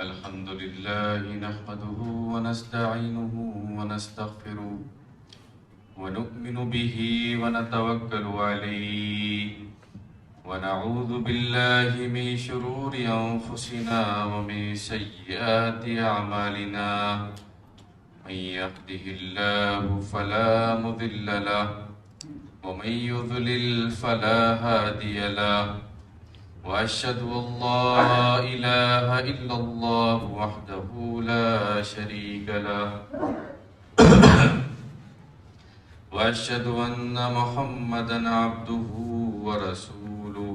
الحمد لله نحمده ونستعينه ونستغفره ونؤمن به ونتوكل عليه ونعوذ بالله من شرور أنفسنا ومن سيئات أعمالنا من يهده الله فلا مضل له ومن يضلل فلا هادي له وأشهد أن لا إله إلا الله وحده لا شريك له وأشهد أن محمدا عبده ورسوله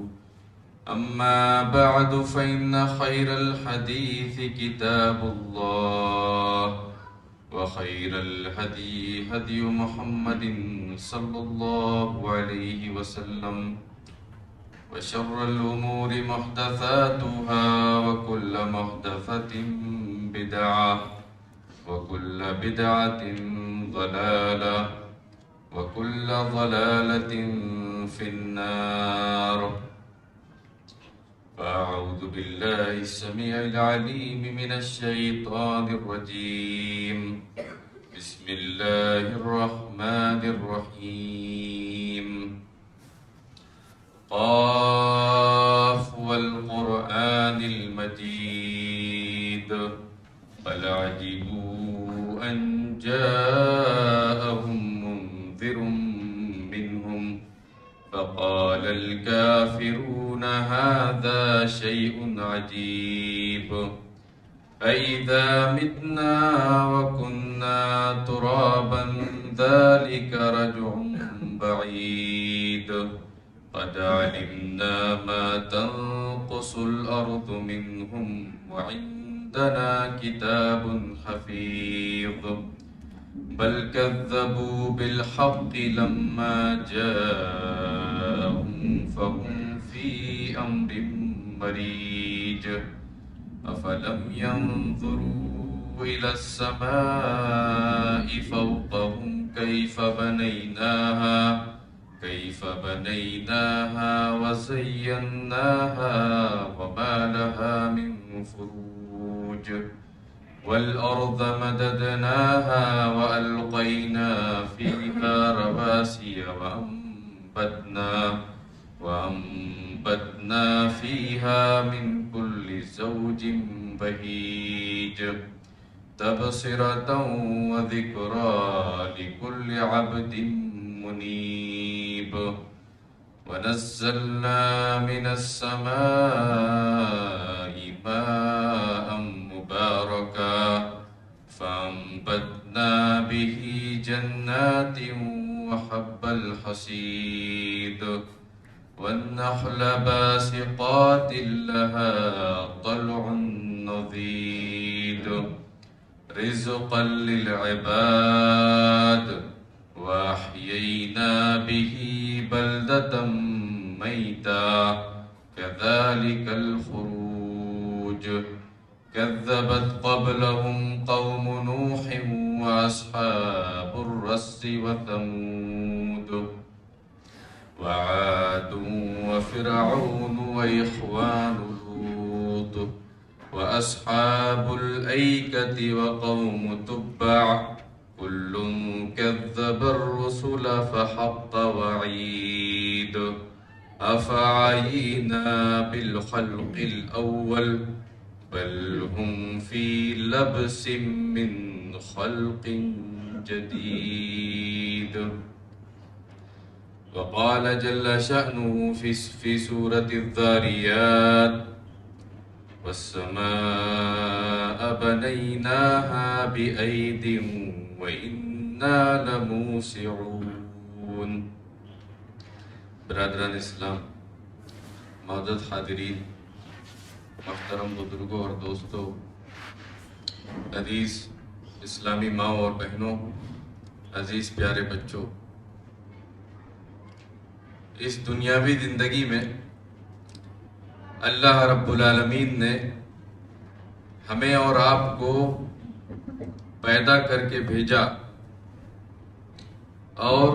أما بعد فإن خير الحديث كتاب الله وخير الهدي هدي محمد صلى الله عليه وسلم وشر الأمور محدثاتها وكل محدثة بدعة وكل بدعة ضلالة وكل ضلالة في النار. فأعوذ بالله السميع العليم من الشيطان الرجيم. بسم الله الرحمن الرحيم. قاف والقرآن المجيد بل عجبوا أن جاءهم منذر منهم فقال الكافرون هذا شيء عجيب أإذا متنا وكنا ترابا ذلك رجع بعيد قد علمنا ما تنقص الأرض منهم وعندنا كتاب حفيظ بل كذبوا بالحق لما جاءهم فهم في أمر مريج أفلم ينظروا إلى السماء فوقهم كيف بنيناها وزيناها وما لها من فروج والأرض مددناها وألقينا فيها رواسي وأنبتنا فيها من كل زوج بهيج تبصرة وذكرى لكل عبد منيب ونزلنا من السماء ماء مباركا فأنبتنا به جنات وحب الحصيد والنخل باسقات لها طلع نضيد رزقا للعباد وأحيينا به بلدة ميتا كذلك الخروج كذبت قبلهم قوم نوح وأصحاب الرس وثمود وعاد وفرعون وإخوان لوط وأصحاب الأيكة وقوم تبع كل كذب الرسل فحق وعيد أفعينا بالخلق الأول بل هم في لبس من خلق جديد. وقال جل شأنه في سورة الذاريات والسماء بنيناها بأيد وإنا لموسعون. برادران اسلام، معزز حاضرین، محترم بزرگوں اور دوستوں، عزیز اسلامی ماں اور بہنوں، عزیز پیارے بچوں، اس دنیاوی زندگی میں اللہ رب العالمین نے ہمیں اور آپ کو پیدا کر کے بھیجا اور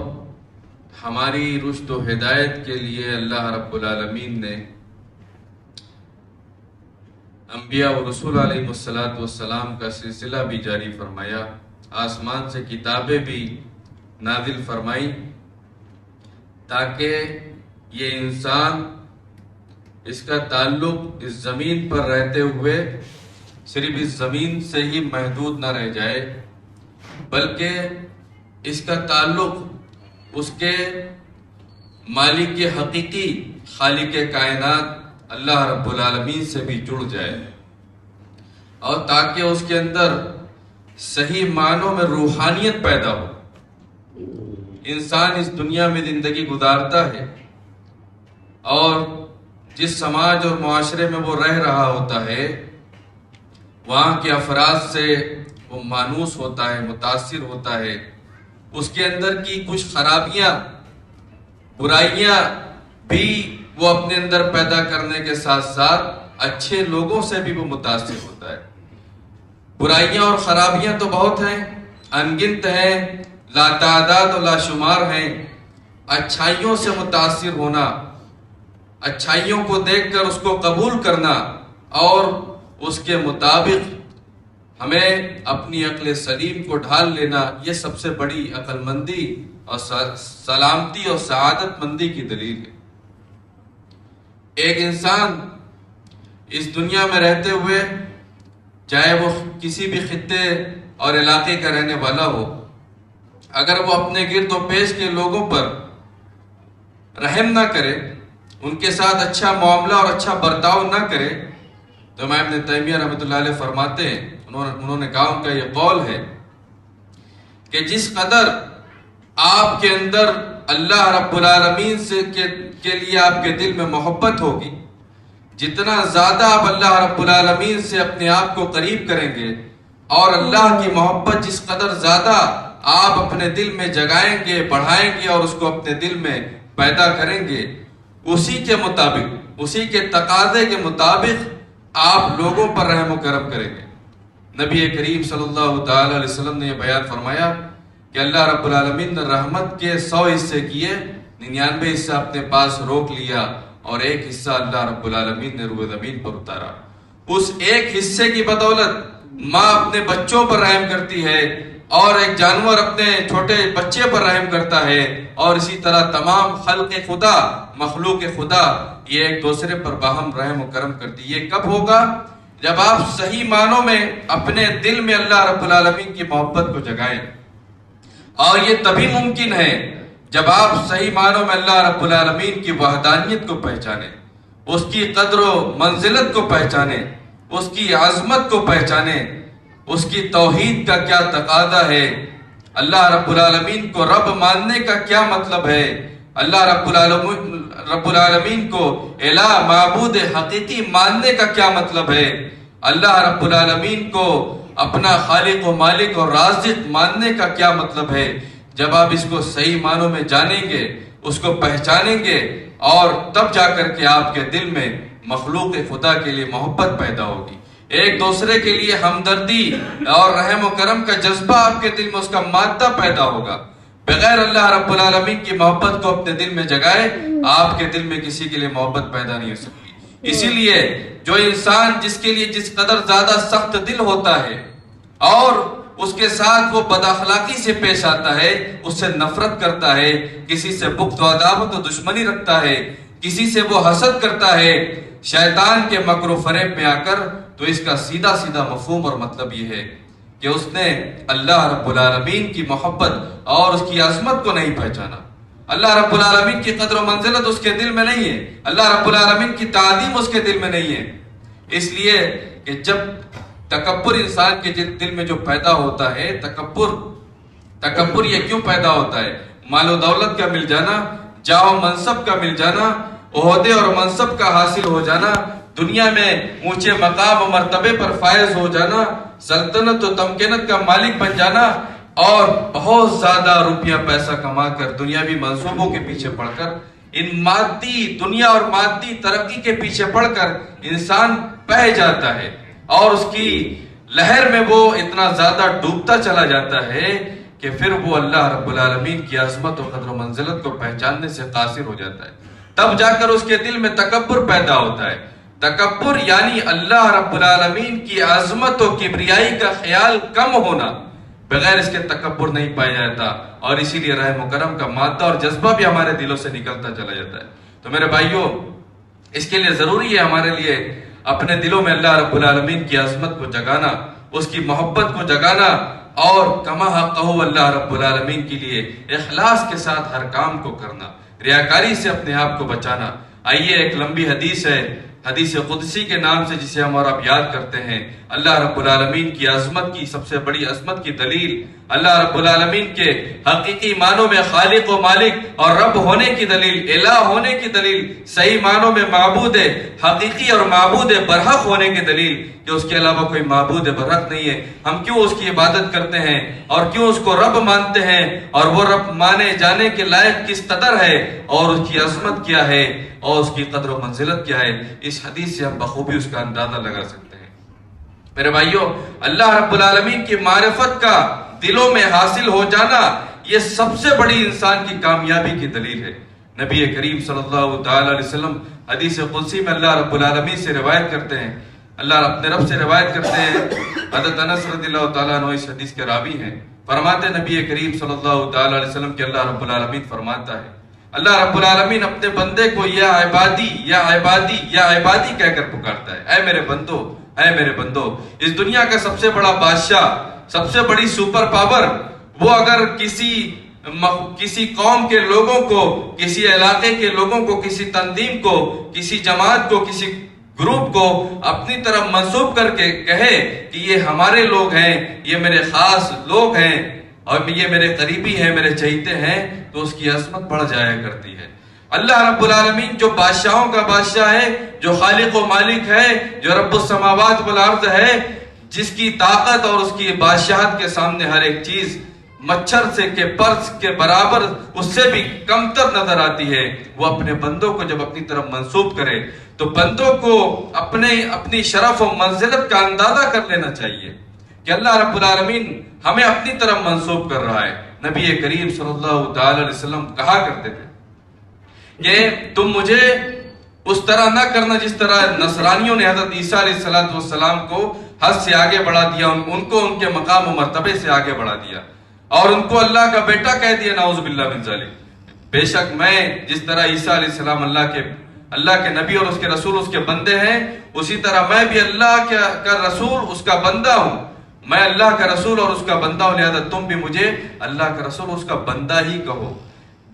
ہماری رشد و ہدایت کے لیے اللہ رب العالمین نے انبیاء و رسول علیہ السلام کا سلسلہ بھی جاری فرمایا، آسمان سے کتابیں بھی نازل فرمائی، تاکہ یہ انسان اس کا تعلق اس زمین پر رہتے ہوئے صرف اس زمین سے ہی محدود نہ رہ جائے، بلکہ اس کا تعلق اس کے مالک حقیقی، خالق کائنات اللہ رب العالمین سے بھی جڑ جائے، اور تاکہ اس کے اندر صحیح معنوں میں روحانیت پیدا ہو۔ انسان اس دنیا میں زندگی گزارتا ہے اور جس سماج اور معاشرے میں وہ رہ رہا ہوتا ہے، وہاں کے افراد سے وہ مانوس ہوتا ہے، متاثر ہوتا ہے، اس کے اندر کی کچھ خرابیاں، برائیاں بھی وہ اپنے اندر پیدا کرنے کے ساتھ ساتھ اچھے لوگوں سے بھی وہ متاثر ہوتا ہے۔ برائیاں اور خرابیاں تو بہت ہیں، انگنت ہیں، لا تعداد و لا شمار ہیں۔ اچھائیوں سے متاثر ہونا، اچھائیوں کو دیکھ کر اس کو قبول کرنا اور اس کے مطابق ہمیں اپنی عقل سلیم کو ڈھال لینا، یہ سب سے بڑی عقل مندی اور سلامتی اور سعادت مندی کی دلیل ہے۔ ایک انسان اس دنیا میں رہتے ہوئے، چاہے وہ کسی بھی خطے اور علاقے کا رہنے والا ہو، اگر وہ اپنے گرد و پیش کے لوگوں پر رحم نہ کرے، ان کے ساتھ اچھا معاملہ اور اچھا برتاؤ نہ کرے، تو امام ابن تیمیہ رحمۃ اللہ علیہ فرماتے ہیں، انہوں نے کہا، ان کا یہ قول ہے کہ جس قدر آپ کے اندر اللہ رب العالمین کے لیے آپ کے دل میں محبت ہوگی، جتنا زیادہ آپ اللہ رب العالمین سے اپنے آپ کو قریب کریں گے، اور اللہ کی محبت جس قدر زیادہ آپ اپنے دل میں جگائیں گے، بڑھائیں گے اور اس کو اپنے دل میں پیدا کریں گے، اسی کے مطابق، اسی کے تقاضے کے مطابق آپ لوگوں پر رحم و کرم کریں گے۔ نبی کریم صلی اللہ تعالی علیہ وسلم نے یہ بیان فرمایا کہ اللہ رب العالمین نے رحمت کے 100 حصے کیے، 99 حصہ اپنے پاس روک لیا اور ایک حصہ اللہ رب العالمین نے روئے زمین پر اتارا۔ اس ایک حصے کی بدولت ماں اپنے بچوں پر رحم کرتی ہے، اور ایک جانور اپنے چھوٹے بچے پر رحم کرتا ہے، اور اسی طرح تمام خلق خدا، مخلوق خدا، یہ ایک دوسرے پر باہم رحم و کرم کرتی ہے۔ یہ کب ہوگا؟ جب آپ صحیح معنوں میں اپنے دل میں اللہ رب العالمین کی محبت کو جگائیں، اور یہ تبھی ممکن ہے جب آپ صحیح معنوں میں اللہ رب العالمین کی وحدانیت کو پہچانیں، اس کی قدر و منزلت کو پہچانیں، اس کی عظمت کو پہچانیں، اس کی توحید کا کیا تقاضا ہے، اللہ رب العالمین کو رب ماننے کا کیا مطلب ہے، اللہ رب العالمین کو الہ، معبود حقیقی ماننے کا کیا مطلب ہے، اللہ رب العالمین کو اپنا خالق و مالک اور رازق ماننے کا کیا مطلب ہے۔ جب آپ اس کو صحیح معنوں میں جانیں گے، اس کو پہچانیں گے، اور تب جا کر کے آپ کے دل میں مخلوق خدا کے لیے محبت پیدا ہوگی، ایک دوسرے کے لیے ہمدردی اور رحم و کرم کا جذبہ آپ کے دل میں، اس کا مادہ پیدا ہوگا۔ بغیر اللہ رب العالمین کی محبت کو اپنے دل میں جگائے، آپ کے دل میں کسی کے لیے محبت پیدا نہیں ہو سکتی۔ اسی لیے جو انسان جس کے لیے جس قدر زیادہ سخت دل ہوتا ہے، اور اس کے ساتھ وہ بد اخلاقی سے پیش آتا ہے، اس سے نفرت کرتا ہے، کسی سے بغض و عداوت و دشمنی رکھتا ہے، کسی سے وہ حسد کرتا ہے شیطان کے مکر و فریب میں آ کر، تو اس کا سیدھا سیدھا مفہوم اور مطلب یہ ہے کہ اس نے اللہ رب العالمین کی محبت اور اس کی عظمت کو نہیں پہچانا۔ اللہ رب العالمین کی قدر و منزلت اس کے دل میں نہیں ہے، اللہ رب العالمین کی تعظیم اس کے دل میں نہیں ہے۔ اس لیے کہ جب تکبر انسان کے دل میں جو پیدا ہوتا ہے، تکبر یہ کیوں پیدا ہوتا ہے؟ مال و دولت کا مل جانا، جاہ و منصب کا مل جانا، عہدے اور منصب کا حاصل ہو جانا، دنیا میں اونچے مقام و مرتبے پر فائز ہو جانا، سلطنت و تمکنت کا مالک بن جانا، اور بہت زیادہ روپیہ پیسہ کما کر دنیاوی منصوبوں کے پیچھے پڑ کر، ان مادی دنیا اور مادی ترقی کے پیچھے پڑ کر انسان بہہ جاتا ہے، اور اس کی لہر میں وہ اتنا زیادہ ڈوبتا چلا جاتا ہے کہ پھر وہ اللہ رب العالمین کی عظمت و قدر و منزلت کو پہچاننے سے قاصر ہو جاتا ہے۔ تب جا کر اس کے دل میں تکبر پیدا ہوتا ہے، تکبر یعنی اللہ رب العالمین کی عظمت و کبریائی کا خیال کم ہونا، بغیر اس کے تکبر نہیں پایا جاتا، اور اسی لیے رحم و کرم کا مادہ اور جذبہ بھی ہمارے دلوں سے نکلتا چلا جاتا ہے۔ تو میرے بھائیوں، اس کے لیے ضروری ہے ہمارے لیے اپنے دلوں میں اللہ رب العالمین کی عظمت کو جگانا، اس کی محبت کو جگانا، اور کما حقہ اللہ رب العالمین کے لیے اخلاص کے ساتھ ہر کام کو کرنا، ریاکاری سے اپنے آپ کو بچانا۔ آئیے ایک لمبی حدیث ہے، حدیث قدسی کے نام سے، جسے ہم اور آپ یاد کرتے ہیں۔ اللہ رب العالمین کی عظمت کی سب سے بڑی عظمت کی دلیل، اللہ رب العالمین کے حقیقی معنوں میں خالق و مالک اور رب ہونے کی دلیل، الہ ہونے کی دلیل، صحیح معنوں میں معبود حقیقی اور معبود برحق ہونے کی دلیل، کہ اس کے علاوہ کوئی معبود برحق نہیں ہے۔ ہم کیوں اس کی عبادت کرتے ہیں اور کیوں اس کو رب مانتے ہیں، اور وہ رب مانے جانے کے لائق کس قدر ہے، اور اس کی عظمت کیا ہے، اور اس کی قدر و منزلت کیا ہے، اس حدیث سے ہم بخوبی اس کا اندازہ لگا سکتے ہیں۔ میرے بھائیوں، اللہ رب العالمین کی معرفت کا دلوں میں حاصل ہو جانا، یہ سب سے بڑی انسان کی کامیابی کی دلیل ہے۔ نبی کریم صلی اللہ تعالی علیہ وسلم حدیث قدسی میں اللہ رب العالمین سے روایت کرتے ہیں، اللہ اپنے رب سے روایت کرتے ہیں۔ حضرت انس رضی اللہ تعالیٰ عنہ اس حدیث کے راوی ہیں، فرماتے نبی کریم صلی اللہ تعالی علیہ وسلم کہ اللہ رب العالمین فرماتا ہے، اللہ رب العالمین اپنے بندے کو یا عبادی یا عبادی یا عبادی کہہ کر پکارتا ہے، اے میرے بندو، اے میرے بندو۔ اس دنیا کا سب سے بڑا بادشاہ، سب سے بڑی سپر پاور، وہ اگر کسی قوم کے لوگوں کو، کسی علاقے کے لوگوں کو، کسی تنظیم کو، کسی جماعت کو، کسی گروپ کو اپنی طرف منسوب کر کے کہے کہ یہ ہمارے لوگ ہیں، یہ میرے خاص لوگ ہیں، اور یہ میرے قریبی ہیں، میرے چہیتے ہیں، تو اس کی عظمت بڑھ جایا کرتی ہے۔ اللہ رب العالمین جو بادشاہوں کا بادشاہ ہے، جو خالق و مالک ہے، جو رب السماوات والارض ہے، جس کی طاقت اور اس کی بادشاہت کے سامنے ہر ایک چیز مچھر سے کے پرس کے برابر، اس سے بھی کمتر نظر آتی ہے، وہ اپنے بندوں کو جب اپنی طرف منسوب کرے تو بندوں کو اپنی شرف و منزلت کا اندازہ کر لینا چاہیے کہ اللہ رب العالمین ہمیں اپنی طرف منسوب کر رہا ہے۔ نبی کریم صلی اللہ تعالی علیہ وسلم کہا کرتے تھے کہ تم مجھے اس طرح نہ کرنا جس طرح نصرانیوں نے حضرت عیسیٰ علیہ السلام کو حد سے آگے بڑھا دیا، ان کو ان کے مقام و مرتبے سے آگے بڑھا دیا، اور ان کو اللہ کا بیٹا کہہ دیا، نعوذ باللہ من ذالک۔ بے شک میں جس طرح عیسیٰ علیہ السلام اللہ کے نبی اور اس کے رسول، اس کے بندے ہیں، اسی طرح میں بھی اللہ کا رسول، اس کا بندہ ہوں۔ میں اللہ کا رسول اور اس کا بندہ ہوں، لہذا تم بھی مجھے اللہ کا رسول اور اس کا بندہ ہی کہو۔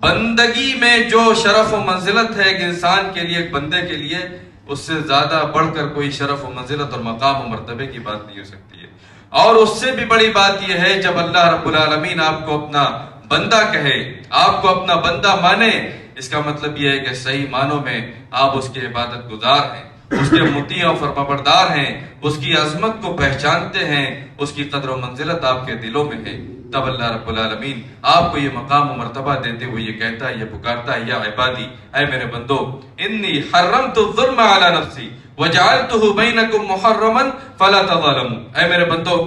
بندگی میں جو شرف و منزلت ہے ایک انسان کے لیے، ایک بندے کے لیے، اس سے زیادہ بڑھ کر کوئی شرف و منزلت اور مقام و مرتبے کی بات نہیں ہو سکتی ہے۔ اور اس سے بھی بڑی بات یہ ہے جب اللہ رب العالمین آپ کو اپنا بندہ کہے، آپ کو اپنا بندہ مانے، اس کا مطلب یہ ہے کہ صحیح معنوں میں آپ اس کے عبادت گزار ہیں، اس کے مطیع و فرمانبردار ہیں، اس کی عظمت کو پہچانتے ہیں، اس کی قدر و منزلت آپ کے دلوں میں ہے۔ تب اللہ رب العالمین آپ کو یہ مقام و مرتبہ دیتے ہوئے یہ کہتا ہے، یہ پکارتا ہے، یا عبادی، اے میرے بندو، انی حرمت الظلم علی نفسی وجعلتہ بینکم محرما فلا تظالموا۔ اے میرے بندو،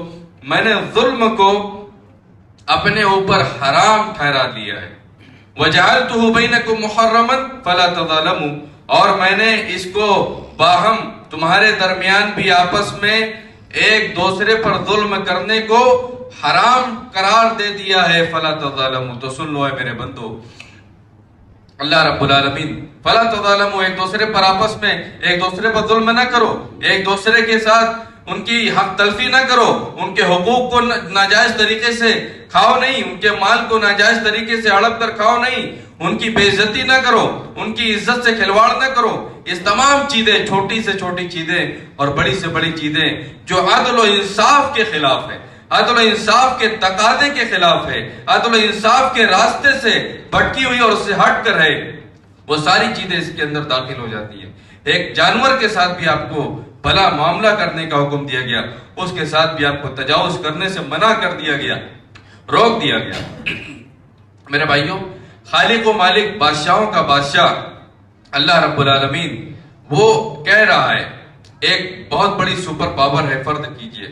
میں نے ظلم کو اپنے اوپر حرام ٹھہرا دیا ہے، وجعلتہ بینکم محرما فلا تظالموا، اور میں نے اس کو باہم تمہارے درمیان بھی آپس میں ایک دوسرے پر ظلم کرنے کو حرام قرار دے دیا ہے، فلا تظالموا۔ تو سن لو اے میرے بندو، اللہ رب العالمین، فلا تظالموا، ایک دوسرے پر آپس میں ایک دوسرے پر ظلم نہ کرو، ایک دوسرے کے ساتھ ان کی حق تلفی نہ کرو، ان کے حقوق کو ناجائز طریقے سے کھاؤ نہیں، ان کے مال کو ناجائز طریقے سے ہڑپ کر کھاؤ نہیں، ان کی بے عزتی نہ کرو، ان کی عزت سے کھلواڑ نہ کرو۔ اس تمام چیزیں، چھوٹی سے چھوٹی چیزیں اور بڑی سے بڑی چیزیں جو عدل و انصاف کے خلاف ہے، عدل و انصاف کے تقاضے کے خلاف ہے، عدل و انصاف کے راستے سے بھٹکی ہوئی اور اس سے ہٹ کر ہے، وہ ساری چیزیں اس کے اندر داخل ہو جاتی ہیں۔ ایک جانور کے ساتھ بھی آپ کو بھلا معاملہ کرنے کا حکم دیا گیا، اس کے ساتھ بھی آپ کو تجاوز کرنے سے منع کر دیا گیا، روک دیا گیا۔ میرے بھائیوں، خالق و مالک، بادشاہوں کا بادشاہ اللہ رب العالمین، وہ کہہ رہا ہے ایک بہت بڑی سپر پاور ہے، فرض کیجئے،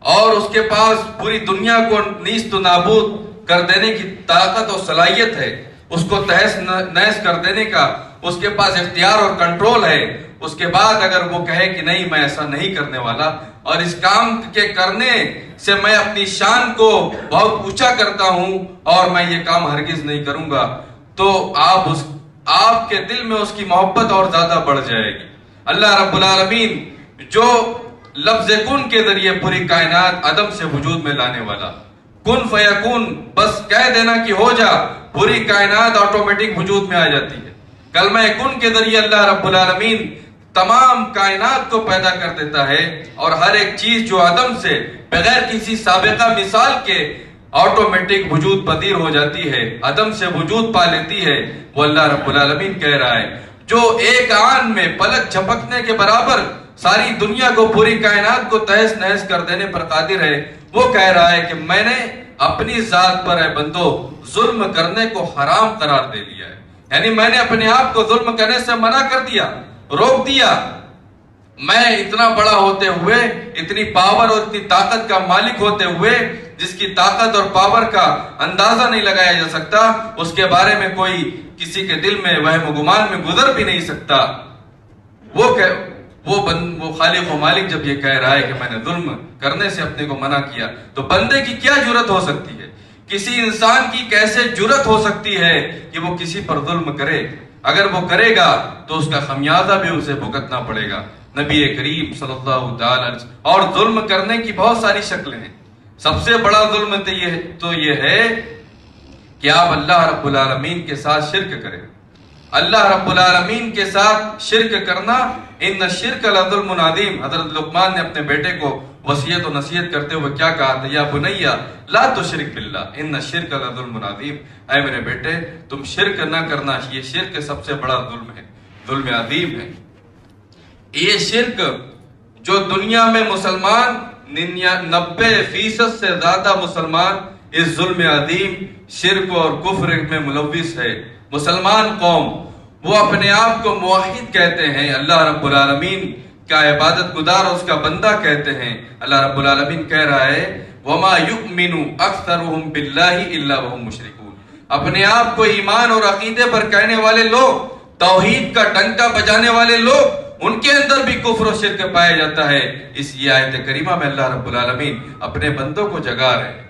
اور اس کے پاس پوری دنیا کو نیست و نابود کر دینے کی طاقت اور صلاحیت ہے، اس کو تہس نہس کر دینے کا اس کے پاس اختیار اور کنٹرول ہے، اس کے بعد اگر وہ کہے کہ نہیں میں ایسا نہیں کرنے والا اور اس کام کے کرنے سے میں اپنی شان کو بہت اونچا کرتا ہوں اور میں یہ کام ہرگز نہیں کروں گا، تو آپ کے دل میں اس کی محبت اور زیادہ بڑھ جائے گی۔ اللہ رب العالمین جو لفظ کن کے ذریعے پوری کائنات عدم سے وجود میں لانے والا، کن فیکون، بس کہہ دینا کہ ہو جا، پوری کائنات آٹومیٹک وجود میں آ جاتی ہے۔ کلمہ کن کے ذریعے اللہ رب العالمین تمام کائنات کو پیدا کر دیتا ہے، اور ہر ایک چیز جو عدم سے بغیر کسی سابقہ مثال کے آٹومیٹک وجود پذیر ہو جاتی ہے، عدم سے وجود پا لیتی ہے، وہ اللہ رب العالمین کہہ رہا ہے جو ایک آن میں پلک جھپکنے کے برابر ساری دنیا کو، پوری کائنات کو تہس نہس کر دینے پر قادر ہے، وہ کہہ رہا ہے کہ میں نے اپنی ذات پر اے بندو ظلم کرنے کو حرام قرار دے لیا ہے، یعنی میں نے اپنے آپ کو ظلم کرنے سے منع کر دیا، روک دیا۔ میں اتنا بڑا ہوتے ہوئے، اتنی پاور اور اتنی طاقت کا مالک ہوتے ہوئے، جس کی طاقت اور پاور کا اندازہ نہیں لگایا جا سکتا، اس کے بارے میں کوئی کسی کے دل میں وہم و گمان میں گزر بھی نہیں سکتا، وہ خالق و مالک جب یہ کہہ رہا ہے کہ میں نے ظلم کرنے سے اپنے کو منع کیا، تو بندے کی کیا جرت ہو سکتی ہے، کسی انسان کی کیسے جرت ہو سکتی ہے کہ وہ کسی پر ظلم کرے؟ اگر وہ کرے گا تو اس کا خمیازہ بھی اسے بھگتنا پڑے گا۔ نبی کریم صلی اللہ تعالی علیہ وسلم، اور ظلم کرنے کی بہت ساری شکلیں ہیں، سب سے بڑا ظلم تو یہ ہے کہ آپ اللہ رب العالمین کے ساتھ شرک کریں۔ اللہ رب العالمین کے ساتھ شرک کرنا، ان الشرک لظلم عظیم۔ حضرت لقمان نے اپنے بیٹے کو وصیت و نصیحت کرتے ہوئے کیا کہا تھا؟ یا بنیا لا تشرک باللہ ان الشرک لظلم عظیم، اے میرے بیٹے تم شرک نہ کرنا، یہ شرک سب سے بڑا ظلم ہے، ظلم عظیم ہے۔ یہ شرک جو دنیا میں مسلمان 90% سے زیادہ مسلمان اس ظلم عظیم شرک اور کفر میں ملوث ہے۔ مسلمان قوم وہ اپنے آپ کو موحد کہتے ہیں، اللہ رب العالمین کا عبادت گزار اور اس کا بندہ کہتے ہیں۔ اللہ رب العالمین کہہ رہا ہے وَمَا يُؤْمِنُ أَكْثَرُهُمْ بِاللَّهِ إِلَّا وَهُمْ مُشْرِكُونَ۔ اپنے آپ کو ایمان اور عقیدے پر کہنے والے لوگ، توحید کا ڈنکا بجانے والے لوگ، ان کے اندر بھی کفر و شرک پایا جاتا ہے۔ اس آیت کریمہ میں اللہ رب العالمین اپنے بندوں کو جگا رہے ہیں۔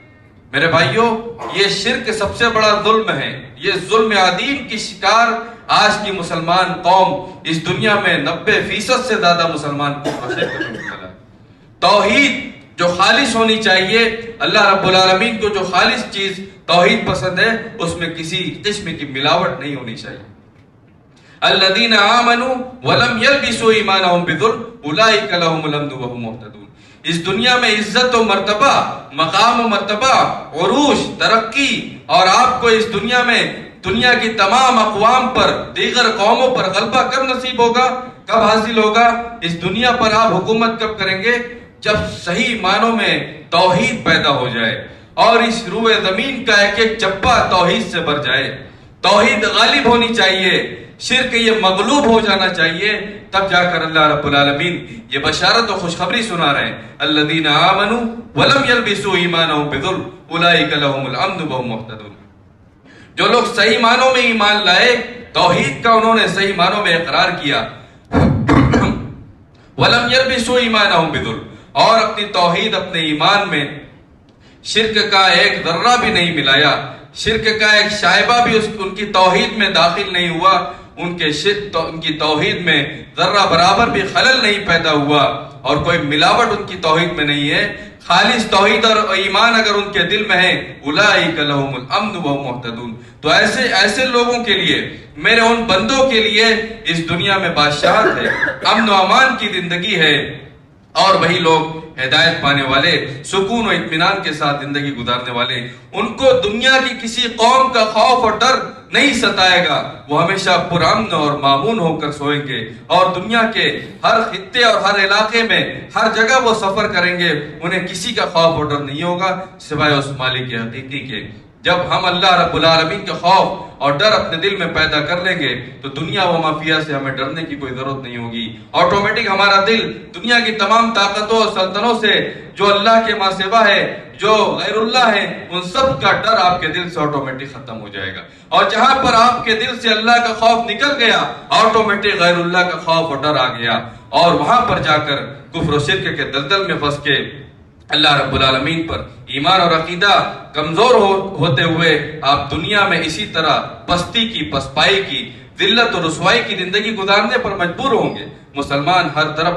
میرے بھائیوں، یہ شرک سب سے بڑا ظلم ہے، یہ ظلم عظیم کی شکار آج کی مسلمان قوم، اس دنیا میں 90% سے زیادہ مسلمان توحید جو خالص ہونی چاہیے، اللہ رب العالمین کو جو خالص چیز توحید پسند ہے، اس میں کسی قسم کی ملاوٹ نہیں ہونی چاہیے۔ الذین آمنوا ولم یلبسوا ایمانهم بظلم اولئک لهم الامن وهم مہتدون۔ اس دنیا میں عزت و مرتبہ، مقام و مرتبہ، عروج، ترقی، اور آپ کو اس دنیا میں دنیا کی تمام اقوام پر، دیگر قوموں پر غلبہ کب نصیب ہوگا، کب حاصل ہوگا؟ اس دنیا پر آپ حکومت کب کریں گے؟ جب صحیح معنوں میں توحید پیدا ہو جائے اور اس روئے زمین کا ایک ایک چپا توحید سے بھر جائے، توحید غالب ہونی چاہیے، شرک یہ مغلوب ہو جانا چاہیے، تب جا کر اللہ رب العالمین یہ بشارت و خوشخبری سنا رہے ہیں الذین آمنوا ولم یلبسوا ایمانهم بظلم اولئک لهم الامن وهم مہتدون۔ جو لوگ صحیح معنوں میں ایمان لائے، توحید کا انہوں نے صحیح معنوں میں اقرار کیا، ولم یلبسوا ایمانهم بظلم، اور اپنی توحید، اپنے ایمان میں شرک کا ایک ذرہ بھی نہیں ملایا، شرک کا ایک شائبہ بھی ان کی توحید میں داخل نہیں ہوا، ان کی توحید میں ذرہ برابر بھی خلل نہیں پیدا ہوا، اور کوئی ملاوٹ ان کی توحید میں نہیں ہے، خالص توحید اور ایمان اگر ان کے دل میں ہے، اولئک لهم الامن وهم مہتدون، تو ایسے لوگوں کے لیے، میرے ان بندوں کے لیے اس دنیا میں بادشاہت ہے، امن و امان کی زندگی ہے، اور وہی لوگ ہدایت پانے والے، سکون و اطمینان کے ساتھ زندگی گزارنے والے، ان کو دنیا کی کسی قوم کا خوف اور ڈر نہیں ستائے گا، وہ ہمیشہ پرامن اور مامون ہو کر سوئیں گے، اور دنیا کے ہر خطے اور ہر علاقے میں ہر جگہ وہ سفر کریں گے، انہیں کسی کا خوف اور ڈر نہیں ہوگا سوائے اس مالک حقیقی کے جب ہم اللہ رب العالمین کے خوف اور ڈر اپنے دل میں پیدا کر لیں گے تو دنیا و مافیا سے ہمیں ڈرنے کی کوئی ضرورت نہیں ہوگی. آٹومیٹک ہمارا دل دنیا کی تمام طاقتوں اور سلطنوں سے جو اللہ کے ماں سوا ہے, جو غیر اللہ ہے, ان سب کا ڈر آپ کے دل سے آٹومیٹک ختم ہو جائے گا. اور جہاں پر آپ کے دل سے اللہ کا خوف نکل گیا, آٹومیٹک غیر اللہ کا خوف اور ڈر آ گیا, اور وہاں پر جا کر کفر و شرک کے دلدل میں پھنس کے اللہ رب العالمین پر ایمان اور عقیدہ کمزور ہوتے ہوئے آپ دنیا میں اسی طرح پستی کی, پسپائی کی, ذلت اور رسوائی کی زندگی گزارنے پر مجبور ہوں گے. مسلمان ہر طرف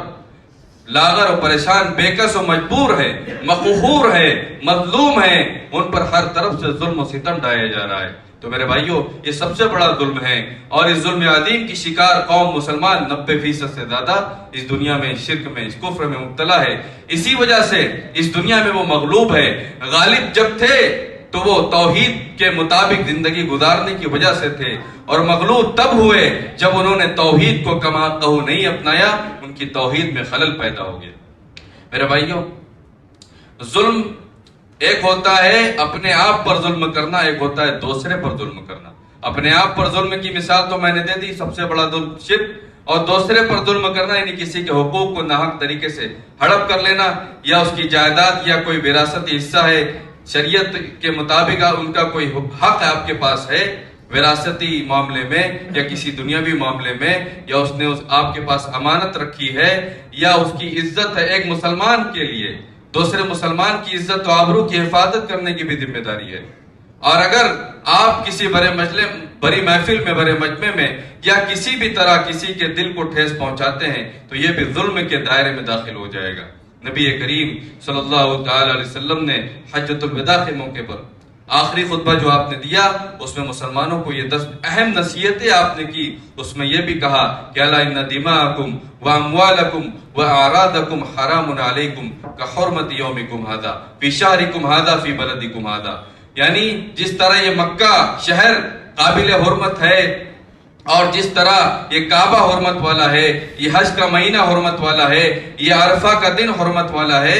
لاغر اور پریشان, بےکس و مجبور ہے, مقہور ہے, مظلوم ہے, ان پر ہر طرف سے ظلم و ستم ڈھایا جا رہا ہے. تو میرے بھائیوں, یہ سب سے بڑا ظلم ہے, اور اس ظلم عظیم کی شکار قوم مسلمان 90% سے زیادہ اس دنیا میں شرک میں, اس کفر میں مبتلا ہے. اسی وجہ سے اس دنیا میں وہ مغلوب ہے. غالب جب تھے تو وہ توحید کے مطابق زندگی گزارنے کی وجہ سے تھے, اور مغلوب تب ہوئے جب انہوں نے توحید کو کما کہو نہیں اپنایا, ان کی توحید میں خلل پیدا ہو گیا. میرے بھائیوں, ظلم ایک ہوتا ہے اپنے آپ پر ظلم کرنا, ایک ہوتا ہے دوسرے پر ظلم کرنا. اپنے آپ پر ظلم کی مثال تو میں نے دے دی, سب سے بڑا ظلم شرک, اور دوسرے پر ظلم کرنا یعنی کسی کے حقوق کو ناحق طریقے سے ہڑپ کر لینا, یا اس کی جائیداد یا کوئی وراثتی حصہ ہے, شریعت کے مطابق ان کا کوئی حق آپ کے پاس ہے وراثتی معاملے میں یا کسی دنیاوی معاملے میں, یا اس نے آپ کے پاس امانت رکھی ہے, یا اس کی عزت ہے. ایک مسلمان کے لیے دوسرے مسلمان کی عزت و آبرو کی حفاظت کرنے کی بھی ذمہ داری ہے. اور اگر آپ کسی بڑی محفل میں, بڑے مجمع میں, یا کسی بھی طرح کسی کے دل کو ٹھیس پہنچاتے ہیں تو یہ بھی ظلم کے دائرے میں داخل ہو جائے گا. نبی کریم صلی اللہ تعالی علیہ وسلم نے حجۃ الوداع کے موقع پر آخری خطبہ جو آپ نے دیا, اس میں مسلمانوں کو یہ 10 اہم نصیحتیں آپ نے کی. اس میں یہ بھی کہا کہ الا ان دماءکم واموالکم واعراضکم حرام علیکم کحرمت یومکم ھذا فی شہرکم ھذا فی بلدکم ھذا. یعنی جس طرح یہ مکہ شہر قابل حرمت ہے, اور جس طرح یہ کعبہ حرمت والا ہے, یہ حج کا مہینہ حرمت والا ہے, یہ عرفہ کا دن حرمت والا ہے,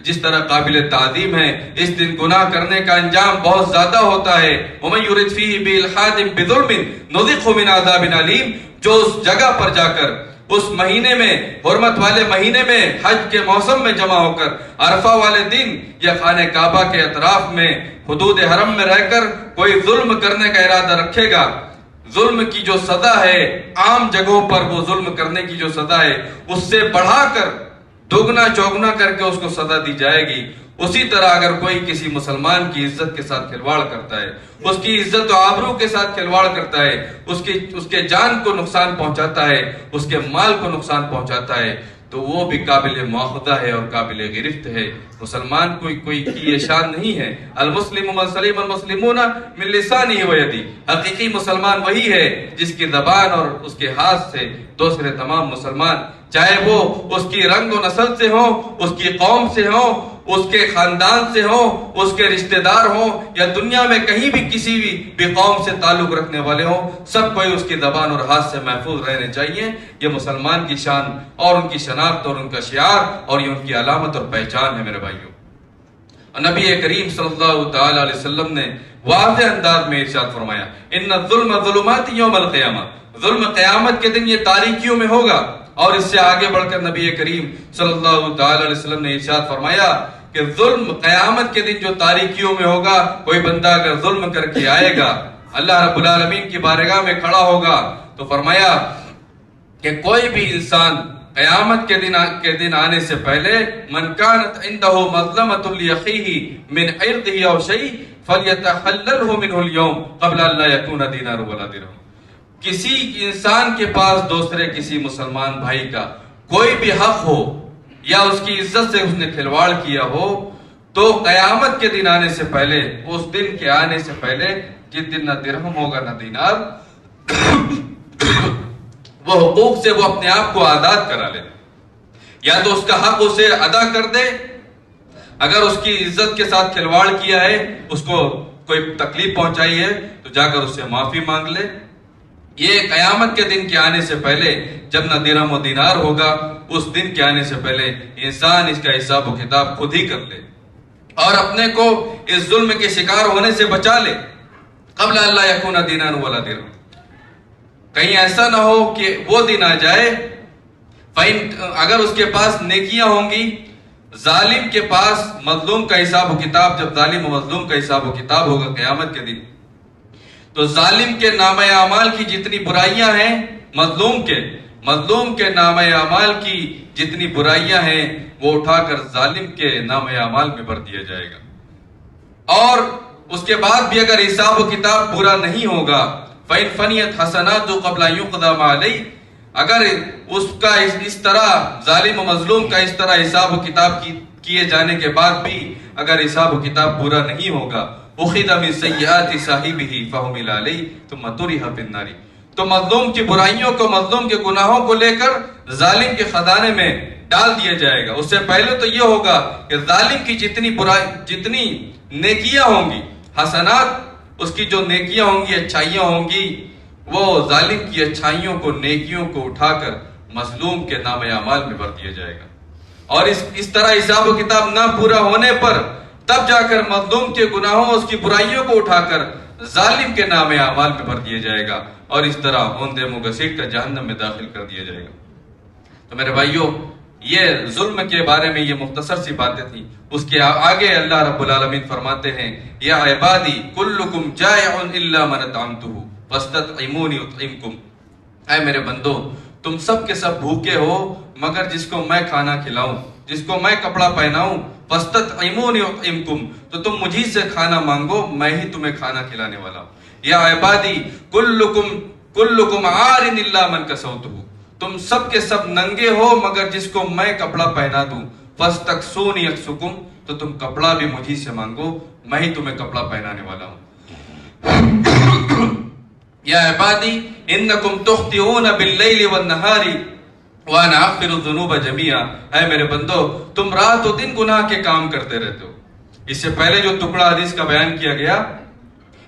جس طرح قابل تعظیم ہے, اس دن گناہ کرنے کا انجام بہت زیادہ ہوتا ہے. وَمَن يُرِدْ فِيهِ بِإِلْحَادٍ بِظُلْمٍ نُذِقْهُ مِنْ عَذَابٍ أَلِيمٍ. جو اس جگہ پر جا کر اس مہینے میں, حرمت والے مہینے میں, حج کے موسم میں جمع ہو کر, عرفہ والے دن یا خانہ کعبہ کے اطراف میں حدود حرم میں رہ کر کوئی ظلم کرنے کا ارادہ رکھے گا, ظلم کی جو سزا ہے, عام جگہوں پر وہ ظلم کرنے کی جو سزا ہے اس سے بڑھا کر دوگنا چوگنا کر کے اس کو سزا دی جائے گی. اسی طرح اگر کوئی کسی مسلمان کی عزت کے ساتھ کھلواڑ کرتا ہے, اس کی عزت و آبرو کے ساتھ کھلواڑ کرتا ہے, اس کے جان کو نقصان پہنچاتا ہے, اس کے مال کو نقصان پہنچاتا ہے, تو وہ بھی قابل مواخذہ ہے اور قابل گرفت ہے. مسلمان کوئی کی یہ شان نہیں ہے. المسلم من سلم المسلمون من لسانه ويده. حقیقی مسلمان وہی ہے جس کی زبان اور اس کے ہاتھ سے دوسرے تمام مسلمان, چاہے وہ اس کی رنگ و نسل سے ہوں, اس کی قوم سے ہوں, اس کے خاندان سے ہوں, اس کے رشتہ دار ہوں, یا دنیا میں کہیں بھی کسی بھی قوم سے تعلق رکھنے والے ہوں, سب کوئی اس کی زبان اور ہاتھ سے محفوظ رہنے چاہیے. یہ مسلمان کی شان اور ان کی شناخت اور ان کا شعار اور یہ ان کی علامت اور پہچان ہے. میرے بھائیوں, نبی کریم صلی اللہ تعالی علیہ وسلم نے واضح انداز میں ارشاد فرمایا, ان الظلم ظلمات یوم القیامہ. ظلم قیامت کے دن یہ تاریکیوں میں ہوگا. اور اس سے آگے بڑھ کر نبی کریم صلی اللہ تعالی علیہ وسلم نے ارشاد فرمایا کہ ظلم قیامت کے دن جو تاریکیوں میں ہوگا, کوئی بندہ اگر ظلم کر کے آئے گا, اللہ رب العالمین کی بارگاہ میں کھڑا ہوگا, تو فرمایا کہ کوئی بھی انسان قیامت کے دن آنے سے پہلے من کانت عنده مظلمۃ لاخیہ من عرضہ او شیء فلیتحللہ منہ اليوم قبل ان لا یکون دینار ولا درہم. کسی انسان کے پاس دوسرے کسی مسلمان بھائی کا کوئی بھی حق ہو یا اس کی عزت سے اس نے کھلواڑ کیا ہو, تو قیامت کے دن آنے سے پہلے, اس دن کے آنے سے پہلے, جس دن نہ درہم ہوگا نہ دینار, وہ حقوق سے وہ اپنے آپ کو آزاد کرا لے. یا تو اس کا حق اسے ادا کر دے, اگر اس کی عزت کے ساتھ کھلواڑ کیا ہے, اس کو کوئی تکلیف پہنچائی ہے, تو جا کر اس سے معافی مانگ لے. یہ قیامت کے دن کے آنے سے پہلے, جب نہ درہم و دینار ہوگا, اس دن کے آنے سے پہلے انسان اس کا حساب و کتاب خود ہی کر لے. اور اپنے کو اس ظلم کے شکار ہونے سے بچا لے. قبل اللہ یکون دینا ولا درہم، کہیں ایسا نہ ہو کہ وہ دن آ جائے اگر اس کے پاس نیکیاں ہوں گی. ظالم کے پاس مظلوم کا حساب و کتاب، جب ظالم و مظلوم کا حساب و کتاب ہوگا قیامت کے دن، تو ظالم کے نامہ اعمال کی جتنی برائیاں ہیں، مظلوم کے نامہ اعمال کی جتنی برائیاں ہیں وہ اٹھا کر ظالم کے نامہ اعمال میں بھر دیا جائے گا. اور اس کے بعد بھی اگر حساب و کتاب پورا نہیں ہوگا، فَإِنْ فَنِيَتْ حَسَنَاتُ قَبْلَ أَنْ يُقْضَى مَا عَلَيْهِ، اگر اس کا اس طرح ظالم و مظلوم کا اس طرح حساب و کتاب کیے جانے کے بعد بھی اگر حساب و کتاب پورا نہیں ہوگا، أُخِذَ مِنْ سَيِّئَاتِ صَاحِبِهِ فَحُمِلَ عَلَيْهِ ثُمَّ طُرِحَ فِي النَّارِ، تو مظلوم کی برائیوں کو، مظلوم کے گناہوں کو لے کر ظالم کے خزانے میں ڈال دیا جائے گا. اس سے پہلے تو یہ ہوگا کہ ظالم کی جتنی نیکیاں ہوں گی، حسنات، اس کی جو نیکیاں ہوں گی، اچھائیاں ہوں گی، وہ ظالم کی اچھائیوں کو، نیکیوں کو اٹھا کر مظلوم کے نام اعمال میں بھر دیا جائے گا. اور اس طرح حساب و کتاب نہ پورا ہونے پر تب جا کر مظلوم کے گناہوں، اس کی برائیوں کو اٹھا کر ظالم کے نام اعمال میں بھر دیا جائے گا، اور اس طرح اوندے منہ گھسیٹ کر جہنم میں داخل کر دیا جائے گا. تو میرے بھائیوں، یہ ظلم کے بارے میں یہ مختصر سی باتیں تھیں. اس کے آگے اللہ رب العالمین فرماتے ہیں، یا عبادی کلکم جائع الا من اطعمتہ فاستطعمونی اطعمکم، اے میرے بندو، تم سب کے سب بھوکے ہو مگر جس کو میں کھانا کھلاؤں، جس کو میں کپڑا پہناؤں، فاستطعمونی اطعمکم، تو تم مجھی سے کھانا مانگو، میں ہی تمہیں کھانا کھلانے والا ہوں. یا عبادی کلکم عار الا من کسوتہ، تم سب کے سب ننگے ہو مگر جس کو میں کپڑا پہنا دوں، فاستکسونی اکسکم، تو تم کپڑا بھی مجھی سے مانگو، میں ہی تمہیں کپڑا پہنانے والا ہوں. یا عبادی انکم تخطئون باللیل والنہار وانا اغفر الذنوب جميعا، اے میرے بندو، تم رات و دن گناہ کے کام کرتے رہتے ہو. اس سے پہلے جو ٹکڑا حدیث کا بیان کیا گیا،